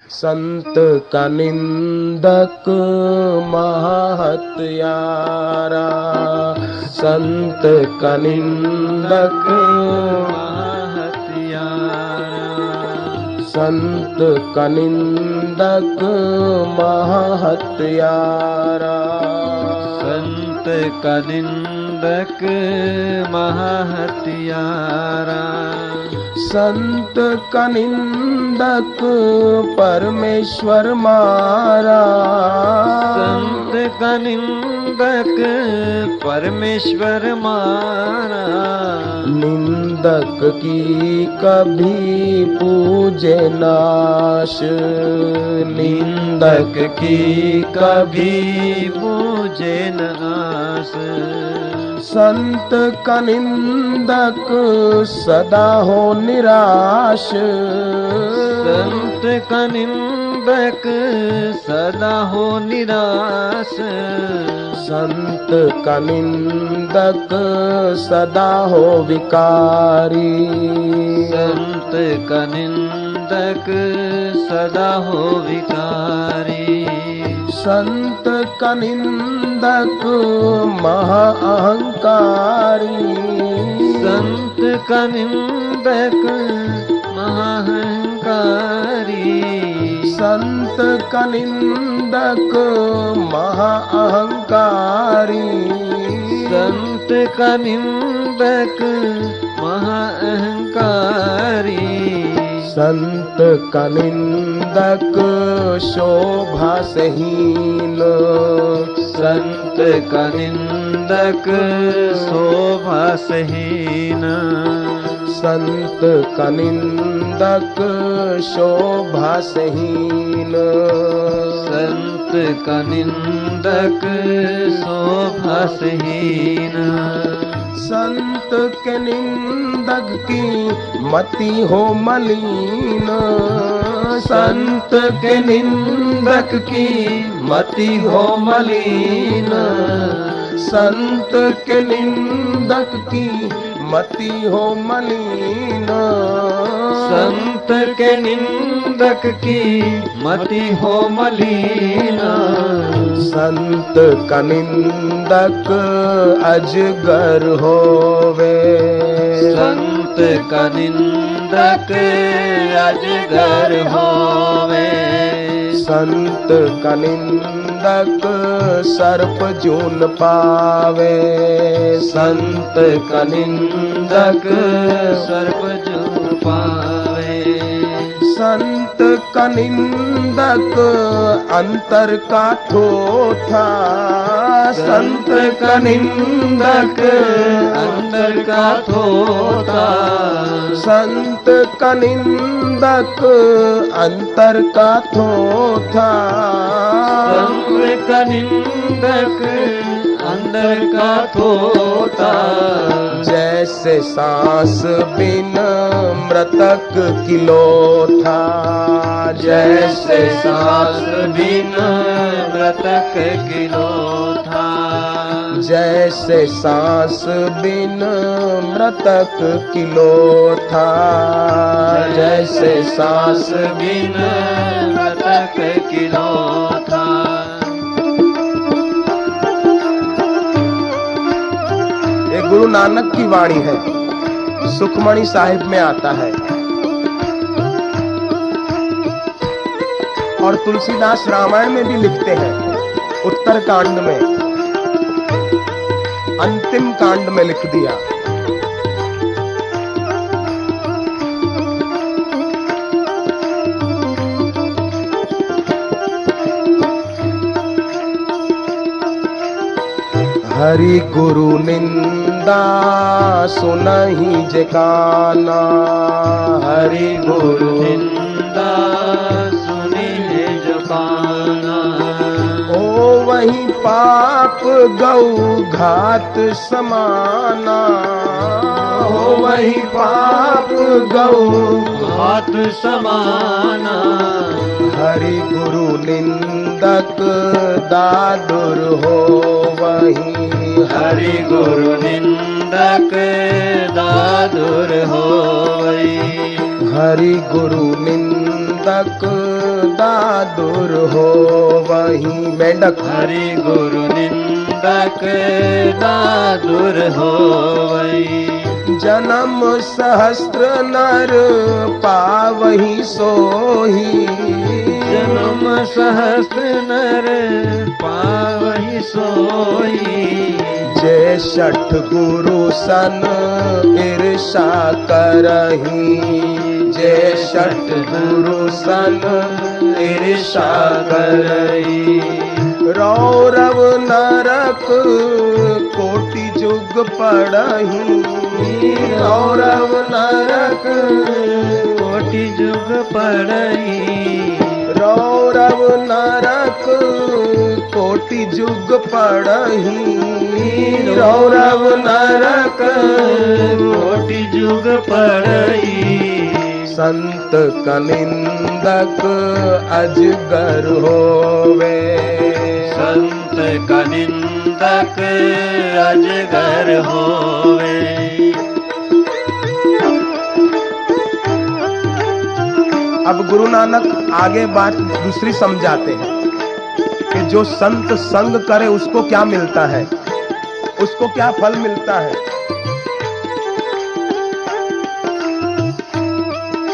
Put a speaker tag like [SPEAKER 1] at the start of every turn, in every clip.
[SPEAKER 1] संत का निंदक महाहत्यारा, संत का निंदक
[SPEAKER 2] महाहत्यारा,
[SPEAKER 1] संत का निंदक महाहत्यारा,
[SPEAKER 2] संत का निंदक महाहत्यारा,
[SPEAKER 1] संत का निंदक परमेश्वर मारा,
[SPEAKER 2] संत का निंदक परमेश्वर मारा,
[SPEAKER 1] निंदक की कभी पूजे नाश, निंदक की कभी
[SPEAKER 2] पूजे नाश,
[SPEAKER 1] संत का निंदक सदा हो निराश,
[SPEAKER 2] संत का निंदक सदा हो निराश,
[SPEAKER 1] संत का निंदक सदा हो विकारी,
[SPEAKER 2] संत का निंदक सदा हो विकारी,
[SPEAKER 1] संत का निंदक महाअहंकारी,
[SPEAKER 2] संत का निंदक महाअहंकारी,
[SPEAKER 1] संत का निंदक महाअहंकारी,
[SPEAKER 2] संत का निंदक महाअहंकारी,
[SPEAKER 1] संत का निंदक शोभा सहीन,
[SPEAKER 2] संत का निंदक शोभा सहीन,
[SPEAKER 1] संत का निंदक शोभा सहीन,
[SPEAKER 2] संत का निंदक शोभा सहीन,
[SPEAKER 1] संत के निंदक की मति हो मलिन, संत के निंदक की मति हो मलिन, संत के निंदक की मति हो मलिन,
[SPEAKER 2] संत के निंदक की मति हो मलिन,
[SPEAKER 1] संत का निंदक अजगर होवे,
[SPEAKER 2] संत का निंदक अजगर होवे,
[SPEAKER 1] संत का निंदक सर्प जून पावे, संत का निंदक
[SPEAKER 2] सर्प जून पावे,
[SPEAKER 1] संत का निंदक अंतर का थोथा, संत का निंदक
[SPEAKER 2] अंतर का थोथा,
[SPEAKER 1] संत का निंदक अंतर का थोथा,
[SPEAKER 2] संत का निंदक अंदर का थोता,
[SPEAKER 1] जैसे सांस बिन मृतक किलोथा, जैसे सांस बिन
[SPEAKER 2] मृतक किलोथा,
[SPEAKER 1] जैसे सांस बिन मृतक किलोथा, जैसे सांस
[SPEAKER 2] बिन मृतक किलोथा,
[SPEAKER 1] ये गुरु नानक की वाणी है, सुखमणि साहिब में आता है। और तुलसीदास रामायण में भी लिखते हैं, उत्तर कांड में, अंतिम कांड में लिख दिया। हरि गुरु निंदा सुनहि जे काना, हरि गुरु
[SPEAKER 2] निंदा सुनी जो काना,
[SPEAKER 1] ओ वही पाप गौ घात समाना, ओ वही पाप गौ
[SPEAKER 2] घात समाना,
[SPEAKER 1] हरि गुरु निंदक दादुर हो वही,
[SPEAKER 2] हरि गुरु निंदक दादुर होई,
[SPEAKER 1] हरि गुरु निंदक निंदक दादुर हो वही मेंढक।
[SPEAKER 2] हरि गुरु निंदक दादुर होवई।
[SPEAKER 1] जन्म सहस्त्र नर पावही सोही।
[SPEAKER 2] जन्म सहस्त्र नर पावहि सोई।
[SPEAKER 1] जे शठ गुरु सन ईर्षा करही। जे शठ गुरु सन ईर्षा करही। रौरव नरक कोटि जुग पड़ही। रौरव नरक
[SPEAKER 2] कोटि जुग पड़ई।
[SPEAKER 1] रौरव नरक कोटि जुग पड़ही। रौरव नरक
[SPEAKER 2] कोटि जुग पड़ई।
[SPEAKER 1] संत कनिंदक अजगर होवे।
[SPEAKER 2] संत का निंदक अजगर होवे।
[SPEAKER 1] अब गुरु नानक आगे बात दूसरी समझाते हैं कि जो संत संग करे उसको क्या मिलता है, उसको क्या फल मिलता है।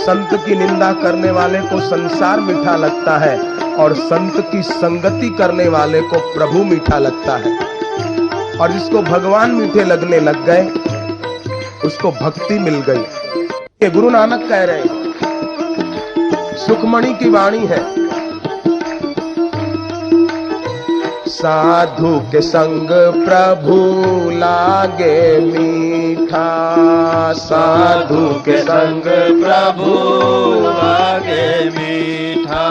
[SPEAKER 1] संत की निंदा करने वाले को संसार मीठा लगता है और संत की संगति करने वाले को प्रभु मीठा लगता है। और जिसको भगवान मीठे लगने लग गए उसको भक्ति मिल गई। ये गुरु नानक कह रहे हैं, सुखमणि की वाणी है। साधु के संग प्रभु लागे मीठा। साधु के संग
[SPEAKER 2] प्रभु लागे मीठा।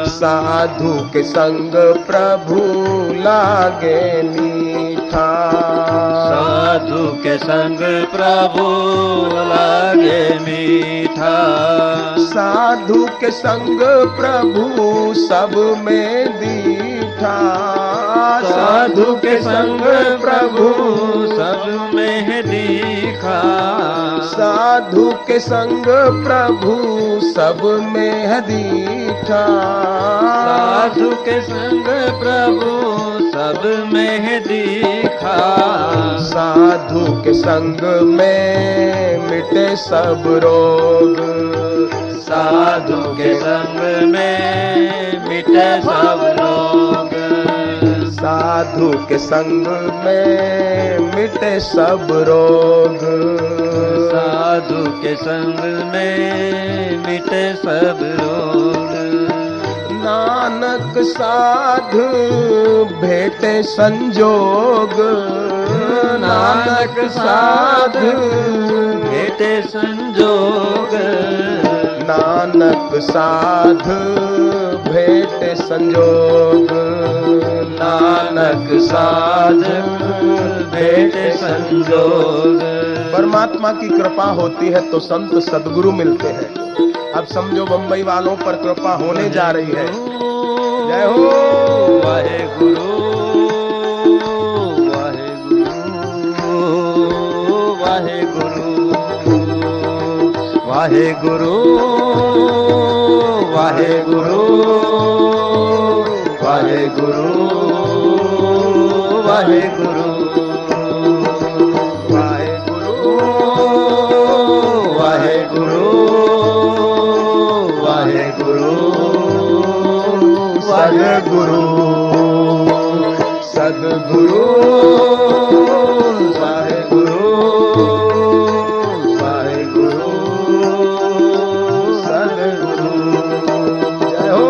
[SPEAKER 1] साधु के संग प्रभु लागे मीठा।
[SPEAKER 2] साधु के संग प्रभु लागे मीठा।
[SPEAKER 1] साधु के संग प्रभु सब में दीठा।
[SPEAKER 2] साधु के संग प्रभु सब में दीखा।
[SPEAKER 1] साधु के संग प्रभु सब में दीठा।
[SPEAKER 2] साधु के संग प्रभु सब में दीखा।
[SPEAKER 1] साधु के संग में मिटे सब रोग।
[SPEAKER 2] साधु के संग में मिटे सब रोग।
[SPEAKER 1] साधु के संग में मिटे सब रोग।
[SPEAKER 2] साधु के संग में मिटे सब रोग।
[SPEAKER 1] नानक साधु भेटे संजोग। नानक साधु
[SPEAKER 2] भेटे संजोग।
[SPEAKER 1] नानक साधु भेटे संजोग। नानक साधु
[SPEAKER 2] भेटे संजोग।
[SPEAKER 1] परमात्मा की कृपा होती है तो संत सद्गुरु मिलते हैं। अब समझो बंबई वालों पर कृपा होने जा रही है। जय हो
[SPEAKER 2] वाहे गुरु वाहे गुरु वाहे गुरु वाहे गुरु वाहे गुरु वाहे गुरु वाहे गुरु वाहे गुरु वाहे गुरु
[SPEAKER 1] सद्गुरु सद्गुरु वाहेगुरु वाहेगुरु सद्गुरु। जय हो।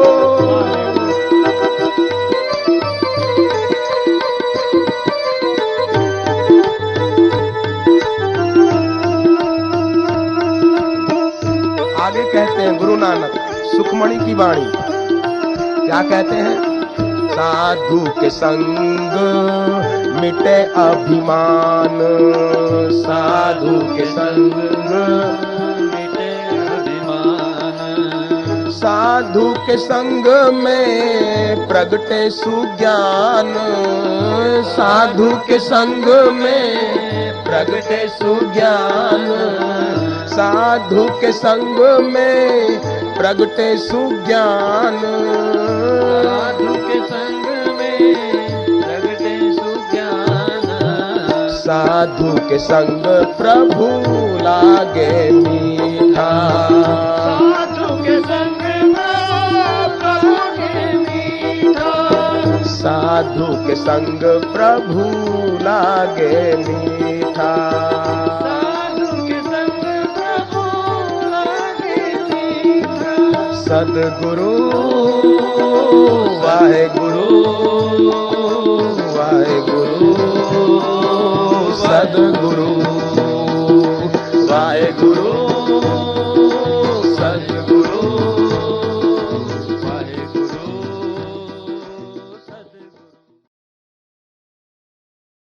[SPEAKER 1] आगे कहते हैं गुरु नानक सुखमणि की वाणी क्या कहते हैं। साधु के संग मिटे अभिमान। साधु के संग
[SPEAKER 2] मिटे अभिमान।
[SPEAKER 1] साधु के संग में प्रगटे सुज्ञान। साधु के संग में प्रगटे सुज्ञान। साधु के संग में प्रगटे सुज्ञान।
[SPEAKER 2] साधु के संग में प्रगटे सुज्ञान।
[SPEAKER 1] साधु के संग प्रभु लागे मीठा।
[SPEAKER 2] साधु के संग में प्रभु के मीठा।
[SPEAKER 1] साधु के संग प्रभु लागे मीठा।
[SPEAKER 2] साधु के संग प्रभु लागे मीठा।
[SPEAKER 1] सद्गुरु वाहेगुरु वाहेगुरु सद्गुरु वाहेगुरु।